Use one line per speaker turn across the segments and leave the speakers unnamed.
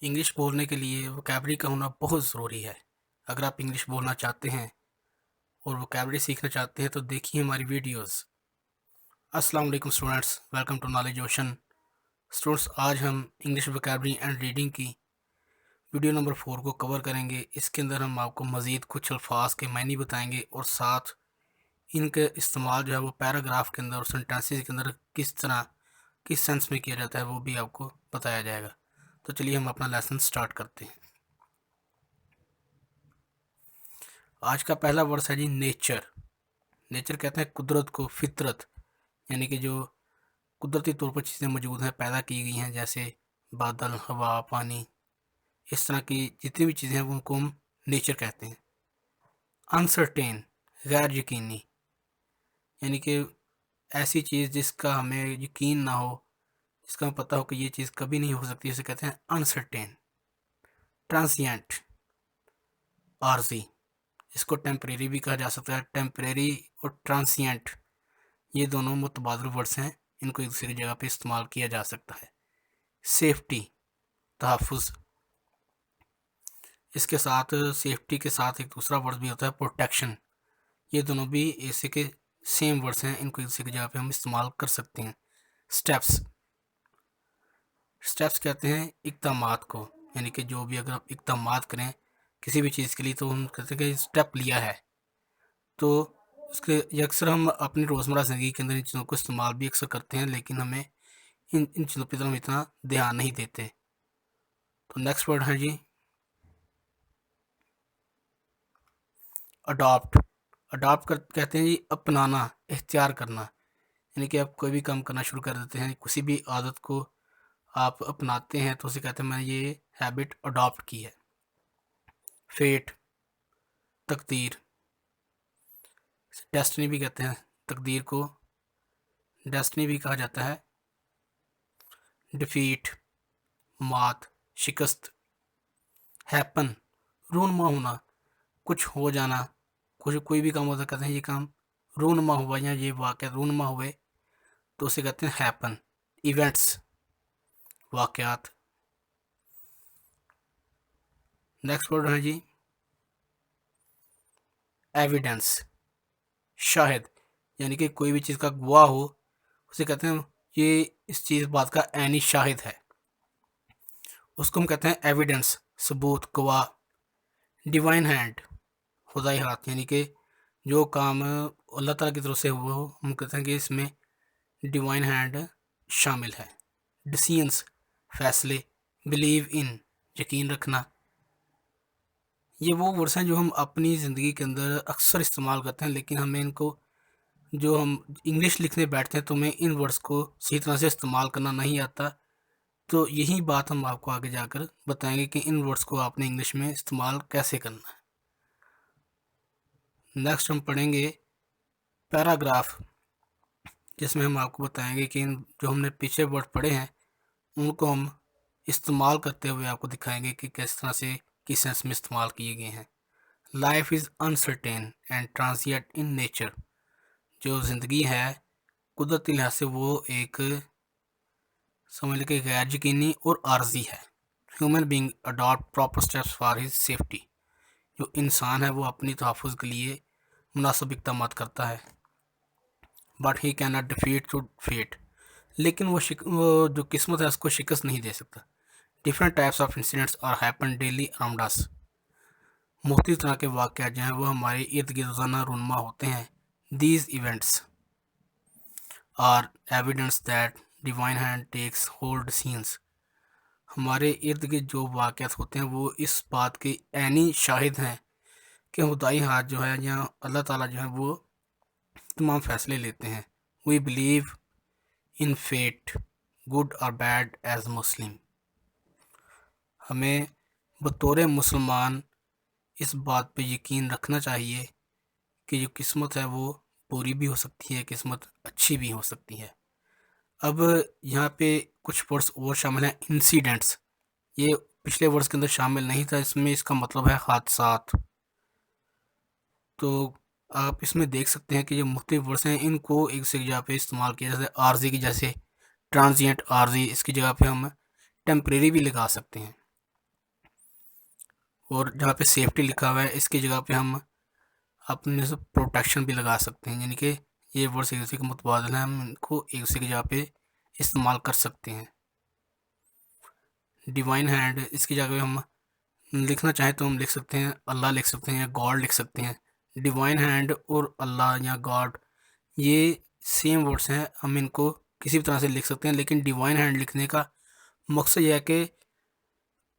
English बोलने के लिए वोकैबलरी का होना बहुत ज़रूरी है। अगर आप इंग्लिश बोलना चाहते हैं और वोकैबलरी सीखना चाहते हैं तो देखिए हमारी वीडियोस। अस्सलाम वालेकुम students, welcome to knowledge ocean. Students, आज हम इंग्लिश वोकैबलरी एंड रीडिंग की वीडियो नंबर 4 को कवर करेंगे। इसके अंदर हम आपको मज़ीद कुछ अल्फाज के मायने बताएंगे और साथ इनके इस्तेमाल जो है वो पैराग्राफ के अंदर और सेंटेंसेस के अंदर किस तरह किस सेंस में किया जाता है वो भी आपको बताया जाएगा। तो चलिए हम अपना लेसन स्टार्ट करते हैं। आज का पहला वर्ड है जी नेचर। नेचर कहते हैं कुदरत को, फितरत, यानी कि जो कुदरती तौर पर चीज़ें मौजूद हैं, पैदा की गई हैं, जैसे बादल, हवा, पानी, इस तरह की जितनी भी चीज़ें हैं उनको हम नेचर कहते हैं। अनसर्टेन, गैर यकीनी, यानी कि ऐसी चीज़ जिसका हमें यकीन ना हो, जिसका हमें पता हो कि ये चीज़ कभी नहीं हो सकती, इसे कहते हैं अनसर्टेन। ट्रांसिएंट, आर्जी, इसको टेम्परेरी भी कहा जा सकता है। टेम्परेरी और ट्रांसिएंट ये दोनों मुतबादिल वर्ड्स हैं, इनको एक दूसरे की जगह पे इस्तेमाल किया जा सकता है। सेफ्टी, तहफ़्फ़ुज़, इसके साथ सेफ्टी के साथ एक दूसरा वर्ड भी होता है प्रोटेक्शन। ये दोनों भी ऐसे के सेम वर्ड्स हैं, इनको एक दूसरे की जगह पे हम इस्तेमाल कर सकते हैं। स्टेप्स, स्टेप्स कहते हैं इक़दामात को, यानी कि जो भी अगर आप इक़दामात करें किसी भी चीज़ के लिए तो हम कहते हैं कि स्टेप लिया है। तो उसके ये अक्सर हम अपनी रोज़मर्रा ज़िंदगी के अंदर इन चीज़ों को इस्तेमाल भी अक्सर करते हैं, लेकिन हमें इन चीज़ों पर हम इतना ध्यान नहीं देते। तो नेक्स्ट वर्ड है जी अडॉप्ट। अडॉप्ट कर कहते हैं जी अपनाना, इख्तियार करना, यानी कि आप कोई भी काम करना शुरू कर देते हैं, किसी भी आदत को आप अपनाते हैं तो उसे कहते हैं मैंने ये हैबिट अडॉप्ट की है। फेट, तकदीर, डेस्टिनी भी कहते हैं, तकदीर को डेस्टिनी भी कहा जाता है। डिफीट, मात, शिकस्त। हैपन, रूनमा होना, कुछ हो जाना, कुछ कोई भी काम होता है, कहते हैं ये काम रूनमा हुआ या ये वाक़या रूनमा हुए तो उसे कहते हैं हैपन। इवेंट्स, वाक़यात। नेक्स्ट वर्ड है जी एविडेंस, शाहिद, यानी कि कोई भी चीज़ का गवाह हो उसे कहते हैं ये इस चीज़ बात का ऐनी शाहिद है, उसको हम कहते हैं एविडेंस, सबूत, गवाह। डिवाइन हैंड, खुदाई हाथ, यानी कि जो काम अल्लाह ताला की तरफ से हुआ हो हम कहते हैं कि इसमें डिवाइन हैंड शामिल है। डिसीजंस, फैसले। बिलीव इन, यकीन रखना। ये वो वर्ड्स हैं जो हम अपनी ज़िंदगी के अंदर अक्सर इस्तेमाल करते हैं, लेकिन हमें इनको जो हम इंग्लिश लिखने बैठते हैं तो हमें इन वर्ड्स को सही तरह से इस्तेमाल करना नहीं आता। तो यही बात हम आपको आगे जाकर बताएंगे कि इन वर्ड्स को आपने इंग्लिश में इस्तेमाल कैसे करना है। नेक्स्ट हम पढ़ेंगे पैराग्राफ, जिसमें हम आपको बताएंगे कि इन जो हमने पीछे वर्ड पढ़े हैं उनको हम इस्तेमाल करते हुए आपको दिखाएंगे कि किस तरह से किस सेंस में इस्तेमाल किए गए हैं। Life is uncertain and transient in nature, जो ज़िंदगी है कुदरती लिहाज से वो एक समझ लें कि गैर यकीनी और आर्जी है। Human being adopt proper steps for his safety, जो इंसान है वो अपनी तहफ़्फ़ुज़ के लिए मुनासिब इक़दाम करता है। But he can not defeat to fate, लेकिन वो जो किस्मत है उसको शिकस्त नहीं दे सकता। Different types of incidents are happen daily around us, मुख्तलिफ तरह के वाक़यात जो हैं वो हमारे इर्द गिर्द रोज़ाना रूनमा होते हैं। These events are evidence that divine hand takes hold scenes, हमारे इर्द गिर्द जो वाक़यात होते हैं वो इस बात के ऐनी शाहिद हैं कि खुदाई हाथ जो है या अल्लाह ताला जो है वो तमाम फ़ैसले लेते हैं। We believe in fate, good और बैड एज मुस्लिम, हमें बतौर मुसलमान इस बात पे यकीन रखना चाहिए कि जो किस्मत है वो बुरी भी हो सकती है, किस्मत अच्छी भी हो सकती है। अब यहाँ पे कुछ वर्ड्स और शामिल हैं। इंसिडेंट्स, ये पिछले वर्ड्स के अंदर शामिल नहीं था, इसमें इसका मतलब है हादसात। तो आप इसमें देख सकते हैं कि जो मुख्तलिफ वर्ड्स हैं इनको एक दूसरे की जगह पे इस्तेमाल किया, जैसे आर्जी की जैसे ट्रांजिएंट आर्जी, इसकी जगह पे हम टेम्परेरी भी लगा सकते हैं। और जहाँ पे सेफ्टी लिखा हुआ है इसकी जगह पे हम अपने से प्रोटेक्शन भी लगा सकते हैं, यानी कि ये वर्ड्स एक दूसरे के मुतबादल हैं, हम इनको एक दूसरे की जगह पे इस्तेमाल कर सकते हैं। डिवाइन हैंड, इसकी जगह पे हम लिखना चाहें तो हम लिख सकते हैं अल्लाह लिख सकते हैं या गॉड लिख सकते हैं। डिवाइन हैंड और अल्लाह या गॉड ये सेम वर्ड्स हैं, हम इनको किसी भी तरह से लिख सकते हैं, लेकिन डिवाइन हैंड लिखने का मकसद यह है कि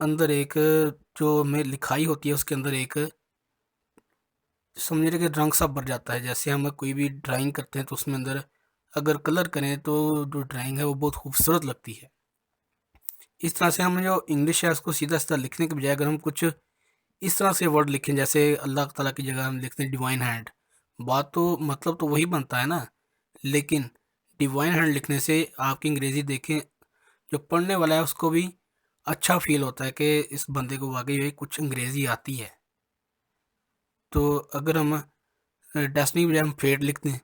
अंदर एक जो हमें लिखाई होती है उसके अंदर एक समझने के रंग सा भर जाता है। जैसे हम कोई भी ड्राइंग करते हैं तो उसमें अंदर अगर कलर करें तो जो ड्राइंग है वो बहुत खूबसूरत लगती है। इस तरह से हम जो इंग्लिश है उसको सीधा सीधा लिखने के बजाय अगर हम कुछ इस तरह से वर्ड लिखें, जैसे अल्लाह ताला की जगह हम लिखते हैं डिवाइन हैंड, बात तो मतलब तो वही बनता है ना, लेकिन डिवाइन हैंड लिखने से आपकी अंग्रेज़ी देखें, जो पढ़ने वाला है उसको भी अच्छा फील होता है कि इस बंदे को वाकई में कुछ अंग्रेज़ी आती है। तो अगर हम डेस्टिनी की बजाय हम फेट लिखते हैं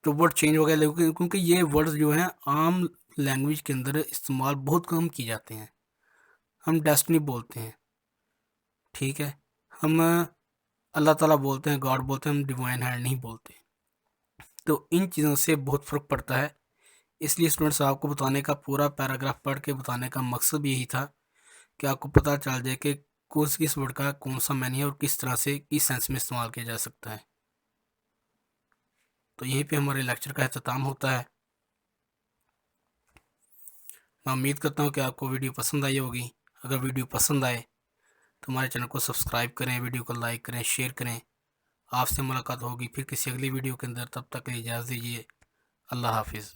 तो वर्ड चेंज हो गया, लेकिन क्योंकि ये वर्ड्स जो हैं आम लैंग्वेज के अंदर इस्तेमाल बहुत कम किए जाते हैं। हम डेस्टिनी बोलते हैं, ठीक है, हम अल्लाह ताला बोलते हैं, गॉड बोलते हैं, हम डिवाइन हैंड नहीं बोलते। तो इन चीज़ों से बहुत फ़र्क पड़ता है। इसलिए स्टूडेंट्स आपको बताने का पूरा पैराग्राफ पढ़ के बताने का मकसद भी यही था कि आपको पता चल जाए कि कौन किस वर्ड का कौन सा मैनी है और किस तरह से किस सेंस में इस्तेमाल किया जा सकता है। तो यहीं पे हमारे लेक्चर का अख्ताम होता है। मैं उम्मीद करता हूँ कि आपको वीडियो पसंद आई होगी। अगर वीडियो पसंद आए तो हमारे चैनल को सब्सक्राइब करें, वीडियो को लाइक करें, शेयर करें। आपसे मुलाकात होगी फिर किसी अगली वीडियो के अंदर, तब तक के लिए इजाज़त दीजिए। अल्लाह हाफिज़।